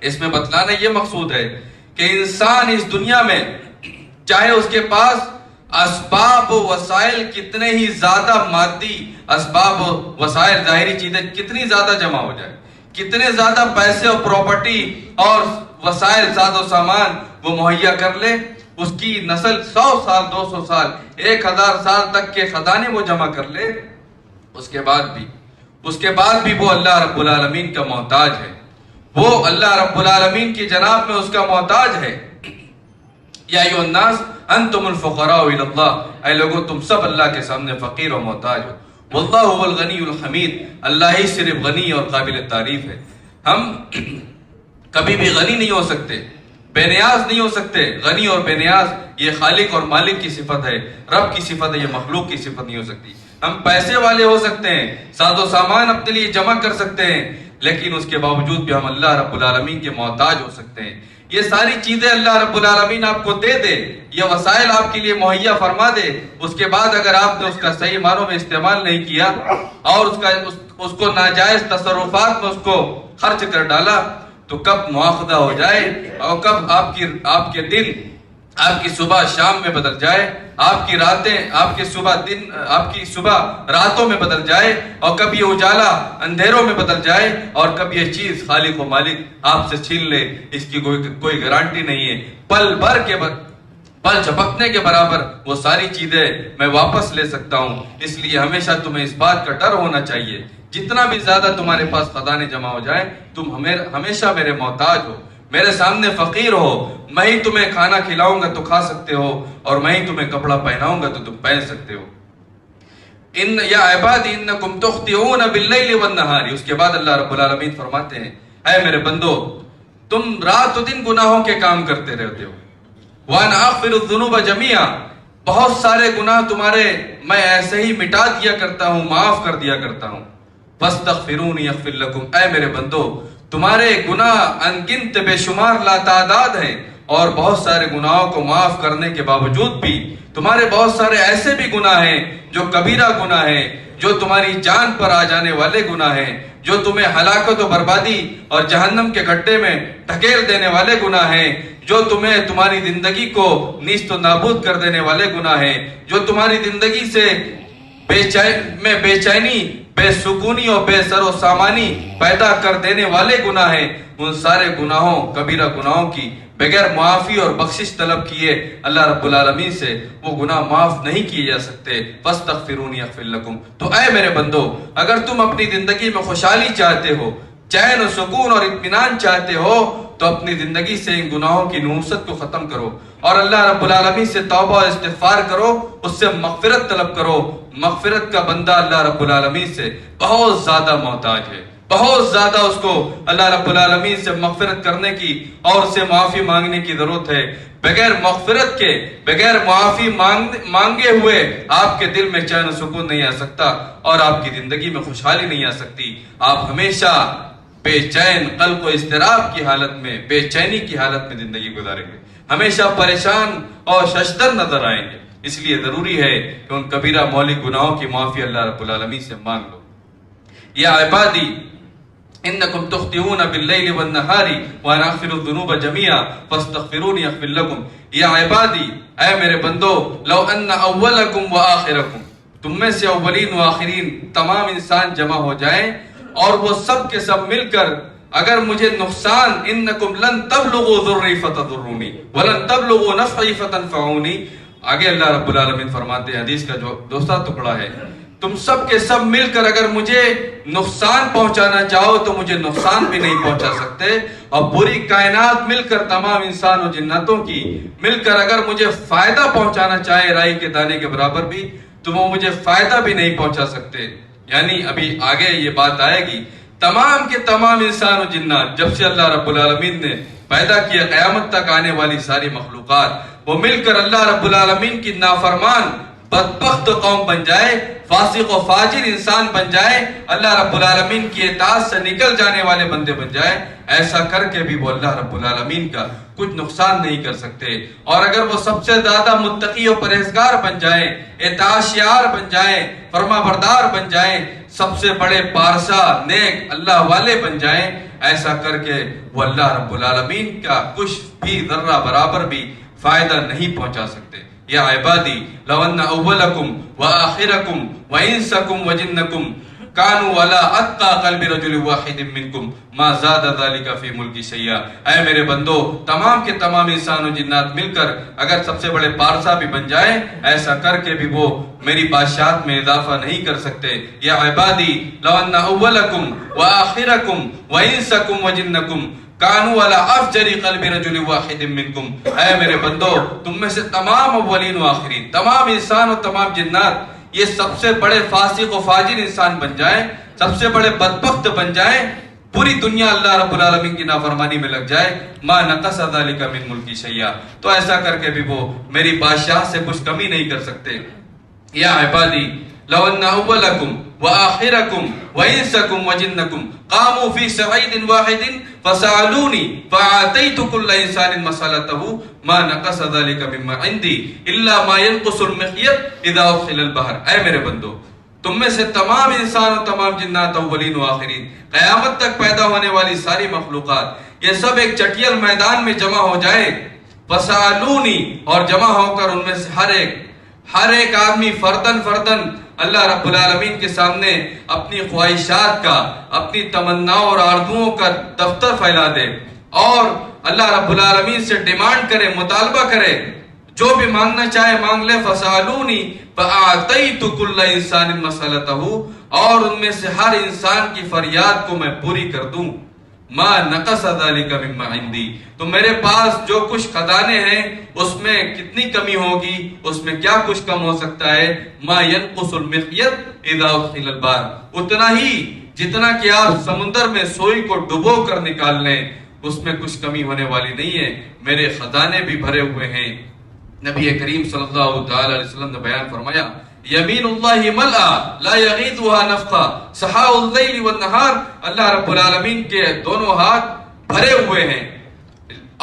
اس میں بتلانا یہ مقصود ہے کہ انسان اس دنیا میں چاہے اس کے پاس اسباب و وسائل کتنے ہی زیادہ مادی اسباب و وسائل، ظاہری چیزیں کتنی زیادہ جمع ہو جائے، کتنے زیادہ پیسے اور پراپرٹی اور وسائل، ساز و سامان وہ مہیا کر لے، اس کی نسل 100 سال 200 سال 1000 سال تک کے خزانے وہ جمع کر لے، اس کے بعد بھی وہ اللہ رب العالمین کا محتاج ہے، وہ اللہ رب العالمین کی جناب میں اس کا محتاج ہے. یا ایھا الناس انتم الفقراء الی اللہ، اے لوگوں تم سب اللہ کے سامنے فقیر و محتاج ہو. واللہ هو الغنی الحمید، اللہ ہی صرف غنی اور قابل تعریف ہے. ہم کبھی بھی غنی نہیں ہو سکتے، بے نیاز نہیں ہو سکتے. غنی اور بے نیاز یہ خالق اور مالک کی صفت ہے، رب کی صفت ہے، یہ مخلوق کی صفت نہیں ہو سکتی. ہم پیسے والے ہو سکتے ہیں، ساز و سامان اپنے لیے جمع کر سکتے ہیں، لیکن اس کے باوجود بھی ہم اللہ رب العالمین کے محتاج ہو سکتے ہیں. یہ ساری چیزیں اللہ رب العالمین آپ کو دے دے، یہ وسائل آپ کے لیے مہیا فرما دے، اس کے بعد اگر آپ نے اس کا صحیح معنوں میں استعمال نہیں کیا اور اس کو ناجائز تصرفات میں اس کو خرچ کر ڈالا، تو کب مواخذہ ہو جائے اور کب آپ کے دن، آپ کی صبح شام میں بدل جائے، آپ کی صبح راتوں میں بدل جائے، اور کب یہ اجالا اندھیروں میں بدل جائے، اور کب یہ چیز خالق و مالک آپ سے چھین لے، اس کی کوئی گارنٹی نہیں ہے. پل جھپکنے کے برابر وہ ساری چیزیں میں واپس لے سکتا ہوں. اس لیے ہمیشہ تمہیں اس بات کا ڈر ہونا چاہیے، جتنا بھی زیادہ تمہارے پاس خزانے جمع ہو جائیں، تم ہمیشہ میرے محتاج ہو، میرے سامنے فقیر ہو. میں ہی تمہیں کھانا کھلاؤں گا تو کھا سکتے ہو، اور میں ہی تمہیں کپڑا پہناؤں گا تو تم پہن سکتے ہو. یا عبادی انکم تخطئون باللیل والنہار، اس کے بعد اللہ رب العالمین فرماتے ہیں، اے میرے بندو، تم رات و دن گناہوں کے کام کرتے رہتے ہو. وانا اغفر الذنوب جميعا، بہت سارے گناہ تمہارے میں ایسے ہی مٹا دیا کرتا ہوں، معاف کر دیا کرتا ہوں. فاستغفرونی اغفر لکم، اے میرے بندو، تمہارے گناہ انگنت بے شمار لا تعداد ہیں، اور بہت سارے گناہوں کو معاف کرنے کے باوجود بھی تمہارے بہت سارے ایسے بھی گناہ ہیں جو کبیرہ گناہ ہیں، جو تمہاری جان پر آ جانے والے گناہ ہیں، جو تمہیں ہلاکت و بربادی اور جہنم کے گڈھے میں ڈھکیل دینے والے گناہ ہیں، جو تمہیں تمہاری زندگی کو نیست و نابود کر دینے والے گناہ ہیں، جو تمہاری زندگی سے بے چینی، بے سکونی اور بے سر و سامانی پیدا کر دینے والے گناہ ہیں، ان سارے گناہوں کبیرہ گناہوں کی بغیر معافی اور بخشش طلب کیے اللہ رب العالمین سے وہ گناہ معاف نہیں کیے جا سکتے۔ فاستغفرونی اغفر لکم۔ تو اے میرے بندو، اگر تم اپنی زندگی میں خوشحالی چاہتے ہو، چین و سکون اور اطمینان چاہتے ہو، تو اپنی زندگی سے ان گناہوں کی نحوست کو ختم کرو اور اللہ رب العالمین سے توبہ و استغفار کرو، اس سے مغفرت طلب کرو۔ مغفرت کا بندہ اللہ رب العالمین سے بہت زیادہ محتاج ہے، بہت زیادہ اس کو اللہ رب العالمین سے مغفرت کرنے کی اور اس سے معافی مانگنے کی ضرورت ہے۔ بغیر مغفرت کے، بغیر معافی مانگے ہوئے آپ کے دل میں چین و سکون نہیں آ سکتا اور آپ کی زندگی میں خوشحالی نہیں آ سکتی۔ آپ ہمیشہ بے چین، قلق و اضطراب کی حالت میں، بے چینی کی حالت میں زندگی گزاریں گے، ہمیشہ پریشان اور ششدر نظر آئیں گے۔ اس لیے ضروری ہے کہ ان کبیرہ مولک گناہوں کی معافی اللہ رب العالمین سے مانگ لو۔ یا عبادی انکم تخطئون باللیل والنہار وانا اغفر الذنوب جميعا فاستغفرونی اغفر لکم۔ یا عبادی، اے میرے بندو، لو ان اولکم وآخرکم، تم میں سے اولین و آخرین تمام انسان جمع ہو جائیں اور وہ سب کے سب مل کر اگر مجھے نقصان، انکم لن تبلغوا ضرری فتضرونی ولن تبلغوا نفعی فتنفعونی، آگے اللہ رب العالمین فرماتے ہیں، حدیث کا جو دوسرا ٹکڑا ہے، تم سب کے سب مل کر اگر مجھے نقصان پہنچانا چاہو تو مجھے نقصان بھی نہیں پہنچا سکتے، اور پوری کائنات مل کر، تمام انسان و جناتوں کی مل کر اگر مجھے فائدہ پہنچانا چاہے رائی کے دانے کے برابر بھی، تو وہ مجھے فائدہ بھی نہیں پہنچا سکتے۔ یعنی ابھی آگے یہ بات آئے گی، تمام کے تمام انسان و جنات جب سے اللہ رب العالمین نے پیدا کیا، قیامت تک آنے والی ساری مخلوقات، وہ مل کر اللہ رب العالمین کی نافرمان بدبخت قوم بن جائے، فاسق و فاجر انسان بن جائے، اللہ رب العالمین کی اطاعت سے نکل جانے والے بندے بن جائے، ایسا کر کے بھی وہ اللہ رب العالمین کا کچھ نقصان نہیں کر سکتے۔ اور اگر وہ سب سے زیادہ متقی و پرہیزگار بن جائیں، اطاعتشیار بن جائیں، فرما بردار بن جائیں، سب سے بڑے پارسا نیک اللہ والے بن جائیں، ایسا کر کے وہ اللہ رب العالمین کا کچھ بھی ذرہ برابر بھی فائدہ نہیں پہنچا سکتے۔ یا عبادی لو ان اولکم وآخرکم وانسکم وجنکم کانوا علی اتقى قلب رجل واحد منکم ما زاد ذلك فی ملکی شیئا۔ اے میرے بندو، تمام کے تمام انسان و جنات مل کر اگر سب سے بڑے پارسا بھی بن جائیں، ایسا کر کے بھی وہ میری بادشاہت میں اضافہ نہیں کر سکتے۔ یا عبادی لو ان اولکم وآخرکم وانسکم وجنکم کانوا علی افجر قلب رجل واحد منکم۔ اے میرے بندو، تم میں سے تمام اولین و آخرین، تمام انسان و تمام جنات یہ سب سے بڑے فاسق و فاجر انسان بن جائیں، سب سے بڑے بدبخت بن جائیں، پوری دنیا اللہ رب العالمین کی نافرمانی میں لگ جائے، ما نقص ذلک من ملکی شیئا، تو ایسا کر کے بھی وہ میری بادشاہ سے کچھ کمی نہیں کر سکتے۔ یا عبادی لو ان اولکم وآخرکم وانسکم وجنکم قاموا فی صعید واحد فسألونی فآتیت کل انسان مسألته ما نقص ذلك مما عندی الا ما ينقص المخیط اذا ادخل البحر۔ اے میرے بندو، تم میں سے تمام انسان و تمام جنات، اولین و آخرین، قیامت تک پیدا ہونے والی ساری مخلوقات، یہ سب ایک چٹیل میدان میں جمع ہو جائے، فسألونی، اور جمع ہو کر ان میں سے ہر ایک آدمی فردن فردن اللہ رب العالمین کے سامنے اپنی خواہشات کا، اپنی تمناؤں اور آرزوؤں کا دفتر پھیلا دے اور اللہ رب العالمین سے ڈیمانڈ کرے، مطالبہ کرے، جو بھی مانگنا چاہے مانگ لے۔ فسألونی فآتیت کل انسان مسألته، اور ان میں سے ہر انسان کی فریاد کو میں پوری کر دوں۔ ما نقص ذلك مما عندی، تو میرے پاس جو کچھ خزانے ہیں اس میں کتنی کمی ہوگی، اس میں کیا کچھ کم ہو سکتا ہے، ما ينقص المخيط اذا ادخل البحر، اتنا ہی جتنا کہ آپ سمندر میں سوئی کو ڈبو کر نکال لیں، اس میں کچھ کمی ہونے والی نہیں ہے، میرے خزانے بھی بھرے ہوئے ہیں۔ نبی کریم صلی اللہ تعالی علیہ وسلم نے بیان فرمایا، یمین اللہ ملأ لا یغیضها نفقا سحاء اللیل والنہار، اللہ رب العالمین کے دونوں ہاتھ بھرے ہوئے ہیں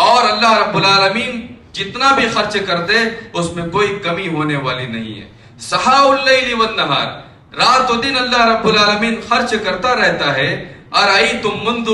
اور اللہ رب العالمین جتنا بھی خرچ کر دے اس میں کوئی کمی ہونے والی نہیں ہے۔ سحاء اللیل والنہار، رات و دن اللہ رب العالمین خرچ کرتا رہتا ہے۔ ارأیتم منذ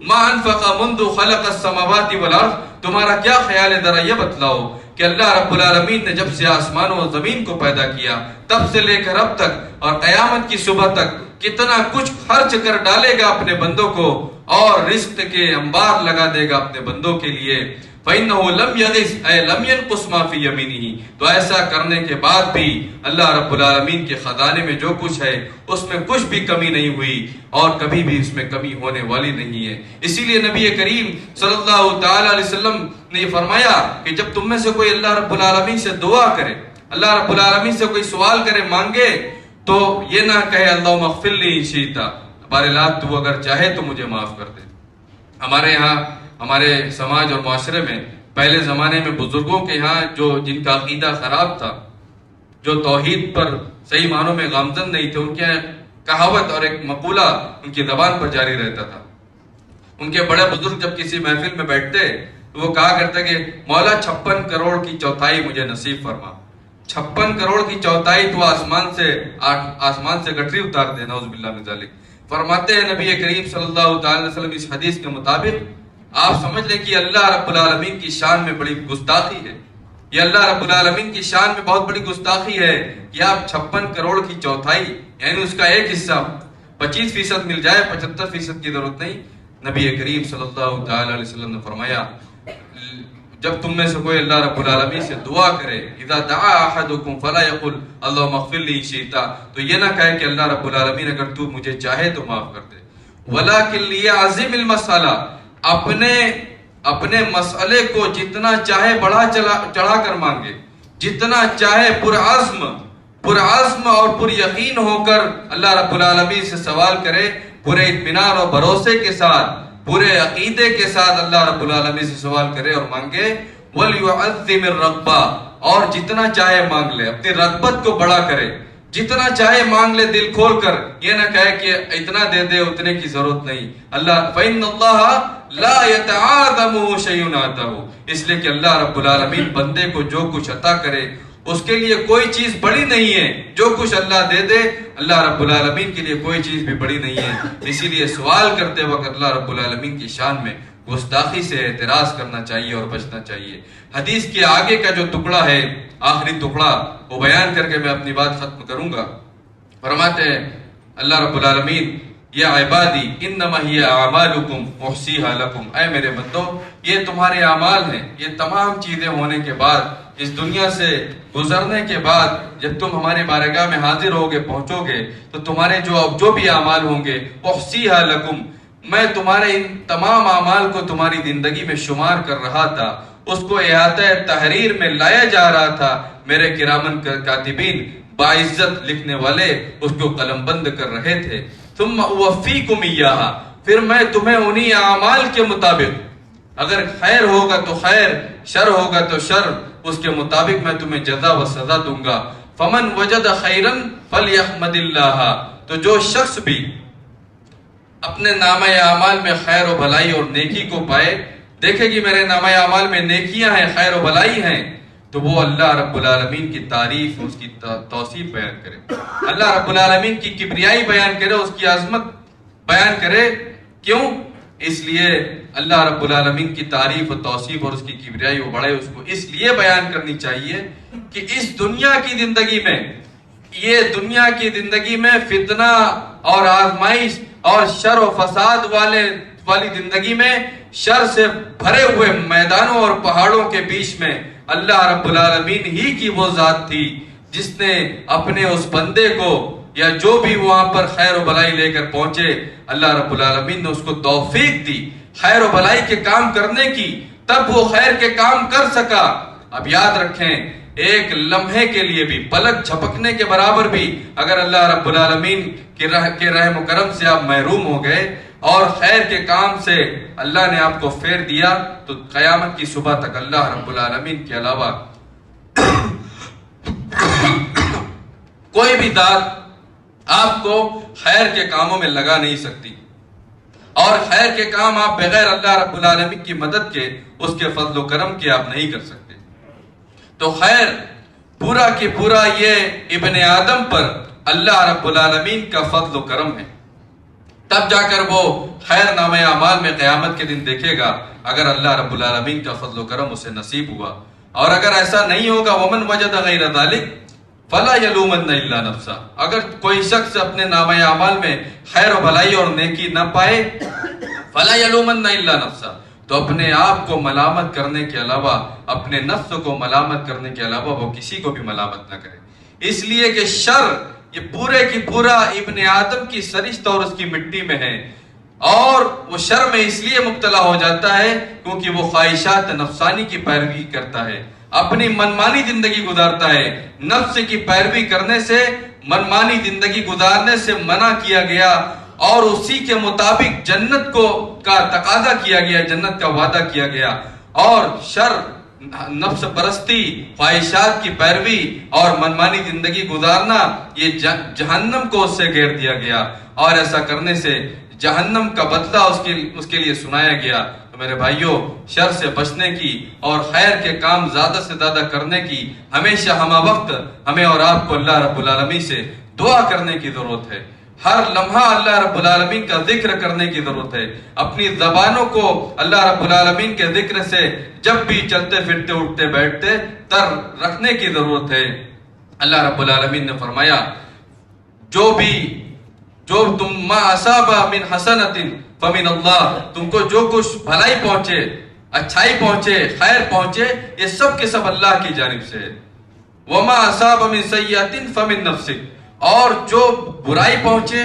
ما انفق منذ خلق السماوات والارض، تمہارا کیا خیال ہے، ذرا یہ بتلاؤ کہ اللہ رب العالمین نے جب سے آسمانوں اور زمین کو پیدا کیا تب سے لے کر اب تک اور قیامت کی صبح تک کتنا کچھ خرچ کر ڈالے گا اپنے بندوں کو اور رزق کے انبار لگا دے گا اپنے بندوں کے لیے. فَإِنَّهُ لَمْ يَغِسْ أَيْ لَمْ يَنْقُصْ مَا فِي يَمِينِهِ. تو ایسا کرنے کے بعد بھی اللہ رب العالمین کے خزانے میں جو کچھ ہے اس میں کچھ بھی کمی نہیں ہوئی اور کبھی بھی اس میں کمی ہونے والی نہیں ہے. اسی لیے نبی کریم صلی اللہ تعالی علیہ وسلم نے فرمایا کہ جب تم میں سے کوئی اللہ رب العالمین سے دعا کرے، اللہ رب العالمین سے کوئی سوال کرے، مانگے، تو یہ نہ کہے اللہم اغفر لی ان شئت، بار اللہ تو اگر چاہے تو مجھے معاف کر دے. ہمارے یہاں ہمارے سماج اور معاشرے میں پہلے زمانے میں بزرگوں کے یہاں جو جن کا عقیدہ خراب تھا، جو توحید پر صحیح معنوں میں گامزن نہیں تھے، ان کے کہاوت اور ایک مقولہ ان کی زبان پر جاری رہتا تھا. ان کے بڑے بزرگ جب کسی محفل میں بیٹھتے تو وہ کہا کرتے کہ مولا 56 کروڑ کی چوتھائی مجھے نصیب فرما. 56 کروڑ کی چوتھائی تو آسمان سے گٹری اتار دے، نعوذ باللہ من ذالک. فرماتے ہیں نبی کریم صلی اللہ تعالی علیہ وسلم اس حدیث کے مطابق آپ سمجھ لیں کہ اللہ رب العالمین کی شان میں بڑی گستاخی ہے. یہ اللہ رب العالمین کی شان میں بہت بڑی گستاخی ہے کہ آپ 56 کروڑ کی چوتھائی یعنی اس کا ایک حصہ 25% مل جائے، 75% کی ضرورت نہیں. نبی کریم صلی اللہ تعالی علیہ وسلم نے فرمایا جب تم میں سے کوئی اللہ رب العالمین سے دعا کرے، اذا دعا احدکم فلا یقل اللہم اغفر لی ان شئت، تو یہ نہ کہے کہ اللہ رب العالمین اگر تو مجھے چاہے تو معاف کر دے، ولکن لیعظم المسئلہ، اپنے مسئلے کو جتنا چاہے بڑھا چڑھا کر مانگے، جتنا چاہے پرعزم اور پر یقین ہو کر اللہ رب العالمین سے سوال کرے، پورے اطمینان اور بھروسے کے ساتھ، پورے عقیدے کے ساتھ اللہ رب العالمین سے سوال کرے اور مانگے. وَلْيُعَظِّمِ الرَّغْبَةَ، اور جتنا چاہے مانگ لے، اپنی رغبت کو بڑا کرے، جتنا چاہے مانگ لے دل کھول کر، یہ نہ کہے کہ اتنا دے دے، اتنے کی ضرورت نہیں. اللہ فَإِنَّ اللَّهَ لَا يَتَعَاظَمُهُ شَيْءٌ آتَاهُ، اس لیے کہ اللہ رب العالمین بندے کو جو کچھ عطا کرے اس کے لیے کوئی چیز بڑی نہیں ہے. جو کچھ اللہ دے دے اللہ رب العالمین کے لیے کوئی چیز بھی بڑی نہیں ہے. اسی لیے سوال کرتے وقت اللہ رب العالمین کی شان میں گستاخی سے اعتراض کرنا چاہیے اور بچنا چاہیے. حدیث کے آگے کا جو ٹکڑا ہے، آخری ٹکڑا، وہ بیان کر کے میں اپنی بات ختم کروں گا. فرماتے ہیں اللہ رب العالمین یا عبادی انما ہی اعمالکم احصیھا لکم، اے میرے بندو یہ تمہارے اعمال ہیں. یہ تمام چیزیں ہونے کے بعد، اس دنیا سے گزرنے کے بعد، جب تم ہمارے بارگاہ میں حاضر ہوگے، پہنچو گے، تو تمہارے جو بھی اعمال ہوں گے احصیھا لکم، میں تمہارے ان تمام اعمال کو تمہاری زندگی میں شمار کر رہا تھا، اس کو احاطہ تحریر میں لایا جا رہا تھا. میرے کرامن کاتبین باعزت لکھنے والے اس کو قلم بند کر رہے تھے. ثم اوفیکم ایہا، پھر میں تمہیں انہی اعمال کے مطابق، اگر خیر ہوگا تو خیر، شر ہوگا تو شر، اس کے مطابق میں تمہیں جزا و سزا دوں گا. فمن وجد خیرا فلیحمد اللہ، تو جو شخص بھی اپنے نامہ اعمال میں خیر و بھلائی اور نیکی کو پائے، دیکھے کہ میرے نامہ اعمال میں نیکیاں ہیں، خیر و بھلائی ہیں، تو وہ اللہ رب العالمین کی تعریف، اس کی توصیف بیان کرے، اللہ رب العالمین کی کبریائی بیان کرے، اس کی عظمت بیان کرے. کیوں؟ اس لیے اللہ رب العالمین کی تعریف و توصیف اور اس کی کبریائی و بڑائی اس کو اس لیے بیان کرنی چاہیے کہ اس دنیا کی زندگی میں، یہ دنیا کی زندگی میں فتنہ اور آزمائش اور شر و فساد والی زندگی میں، شر سے بھرے ہوئے میدانوں اور پہاڑوں کے بیچ میں اللہ رب العالمین ہی کی وہ ذات تھی جس نے اپنے اس بندے کو، یا جو بھی وہاں پر خیر و بھلائی لے کر پہنچے، اللہ رب العالمین نے اس کو توفیق دی خیر و بھلائی کے کام کرنے کی، تب وہ خیر کے کام کر سکا. اب یاد رکھیں، ایک لمحے کے لیے بھی، پلک جھپکنے کے برابر بھی اگر اللہ رب العالمین کے رحم و کرم سے آپ محروم ہو گئے اور خیر کے کام سے اللہ نے آپ کو پھیر دیا، تو قیامت کی صبح تک اللہ رب العالمین کے علاوہ کوئی بھی ذات آپ کو خیر کے کاموں میں لگا نہیں سکتی، اور خیر کے کام آپ بغیر اللہ رب العالمین کی مدد کے، اس کے فضل و کرم کے آپ نہیں کر سکتے. تو خیر پورا کی پورا یہ ابن آدم پر اللہ رب العالمین کا فضل و کرم ہے. تب جا کر وہ خیر نامہ اعمال میں قیامت کے دن دیکھے گا اگر اللہ رب العالمین کا فضل و کرم اسے نصیب ہوا. اور اگر ایسا نہیں ہوگا، ومن وجد غیر ذلک، فلا یلومن الا نفسا، اگر کوئی شخص اپنے نامہ اعمال میں خیر و بھلائی اور نیکی نہ پائے، فلا یلومن الا نفسا، تو اپنے آپ کو ملامت کرنے کے علاوہ، اپنے نفس کو ملامت کرنے کے علاوہ وہ کسی کو بھی ملامت نہ کرے. اس لیے کہ شر یہ پورے کی پورا ابن آدم کی سرشت اور اس کی مٹی میں ہے، اور وہ شر میں اس لیے مبتلا ہو جاتا ہے کیونکہ وہ خواہشات نفسانی کی پیروی کرتا ہے، اپنی منمانی زندگی گزارتا ہے. نفس کی پیروی کرنے سے، منمانی زندگی گزارنے سے منع کیا گیا، اور اسی کے مطابق جنت کا تقاضا کیا گیا، جنت کا وعدہ کیا گیا. اور شر، نفس پرستی، خواہشات کی پیروی اور منمانی زندگی گزارنا، یہ جہنم کو اس سے گھیر دیا گیا، اور ایسا کرنے سے جہنم کا بدلہ اس کے لیے سنایا گیا. تو میرے بھائیوں، شر سے بچنے کی اور خیر کے کام زیادہ سے زیادہ کرنے کی ہمیشہ ہمہ وقت ہمیں اور آپ کو اللہ رب العالمین سے دعا کرنے کی ضرورت ہے. ہر لمحہ اللہ رب العالمین کا ذکر کرنے کی ضرورت ہے. اپنی زبانوں کو اللہ رب العالمین کے ذکر سے جب بھی چلتے پھرتے اٹھتے بیٹھتے تر رکھنے کی ضرورت ہے. اللہ رب العالمین نے فرمایا، جو تم ما اصابہ من حسنۃ فمن اللہ، تم کو جو کچھ بھلائی پہنچے، اچھائی پہنچے، خیر پہنچے، یہ سب کے سب اللہ کی جانب سے ہے. وما اصاب من سیئۃ فمن نفسک، اور جو برائی پہنچے،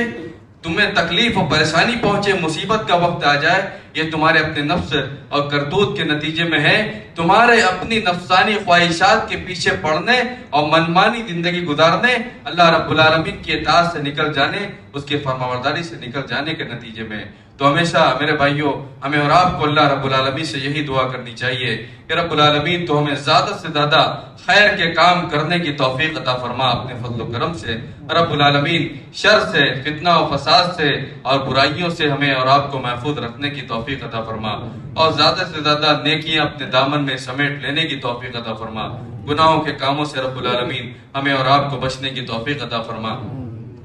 تمہیں تکلیف اور پریشانی پہنچے، مصیبت کا وقت آ جائے، یہ تمہارے اپنے نفس اور کرتوت کے نتیجے میں ہے. تمہارے اپنی نفسانی خواہشات کے پیچھے پڑنے اور منمانی زندگی گزارنے، اللہ رب العالمین کی اطاعت سے نکل جانے، اس کی فرمانبرداری سے نکل جانے کے نتیجے میں. تو ہمیشہ میرے بھائیوں، ہمیں اور آپ کو اللہ رب العالمین سے یہی دعا کرنی چاہیے کہ رب العالمین تو ہمیں زیادہ سے زیادہ خیر کے کام کرنے کی توفیق عطا فرما اپنے فضل و کرم سے. رب العالمین شر سے، فتنہ و فساد سے اور برائیوں سے ہمیں اور آپ کو محفوظ رکھنے کی توفیق عطا فرما، اور زیادہ سے زیادہ نیکیاں اپنے دامن میں سمیٹ لینے کی توفیق عطا فرما. گناہوں کے کاموں سے رب العالمین ہمیں اور آپ کو بچنے کی توفیق عطا فرما.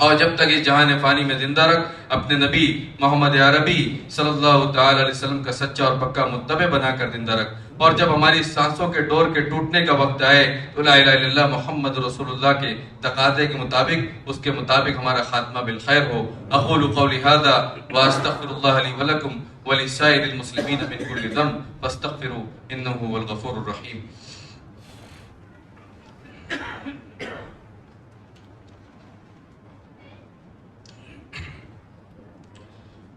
اور جب تک اس جہان فانی میں زندہ رکھ، اپنے نبی محمد عربی صلی اللہ تعالی علیہ وسلم کا سچا اور پکا متبع بنا کر زندہ رکھ. اور جب ہماری سانسوں کے ڈور کے ٹوٹنے کا وقت آئے تو لا الہ الا اللہ محمد رسول اللہ کے تقاضے کے مطابق، اس کے مطابق ہمارا خاتمہ بالخیر ہو. اقول قولی ھذا واستغفر اللہ لی ولکم ولسائر المسلمین من کل ذنب فاستغفروا انہ هو الغفور الرحیم.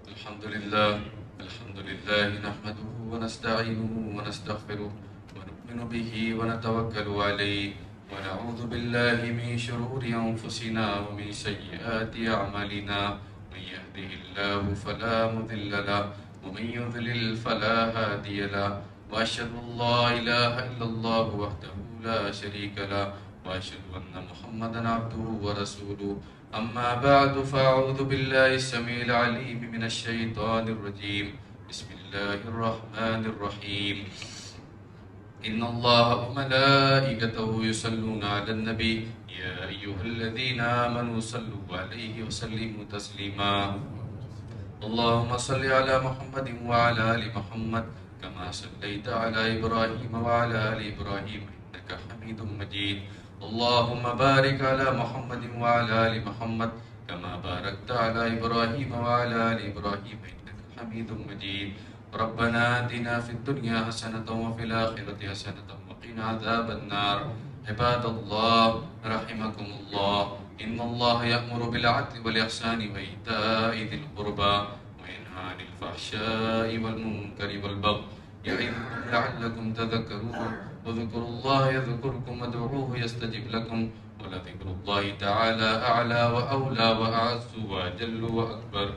الحمد لله نحمده ونستعينه ونستغفره ونؤمن به ونتوكل عليه ونعوذ بالله من شرور أنفسنا ومن سيئات أعمالنا. من يهده الله فلا مضل له ومن يضلل فلا هادي له، وأشهد أن لا إله إلا الله وحده لا شريك له، وأشهد أن محمدا عبده ورسوله. أما بعد فأعوذ بالله السميع العليم من الشيطان الرجيم. بسم الله الرحمن الرحيم. إن الله وملائكته يصلون على النبي يا أيها الذين آمنوا صلوا عليه وسلموا تسليما. اللهم صل على محمد وعلى آل محمد كما صليت على إبراهيم وعلى آل إبراهيم إنك حميد مجيد. اللهم بارك على محمد وعلى آل محمد كما باركت على إبراهيم وعلى آل إبراهيم إنك حميد مجيد. ربنا آتنا في الدنيا حسنة وفي الآخرة حسنة وقنا عذاب النار. عباد الله رحمكم الله، إن الله يأمر بالعدل والإحسان وإيتاء ذي القربى وينهى عن الفحشاء والمنكر والبغي يعظكم لعلكم تذكرون. واذكروا الله يذكركم وادعوه يستجب لكم ولذكر الله تعالى أعلى وأولى وأعز وأجل وأكبر.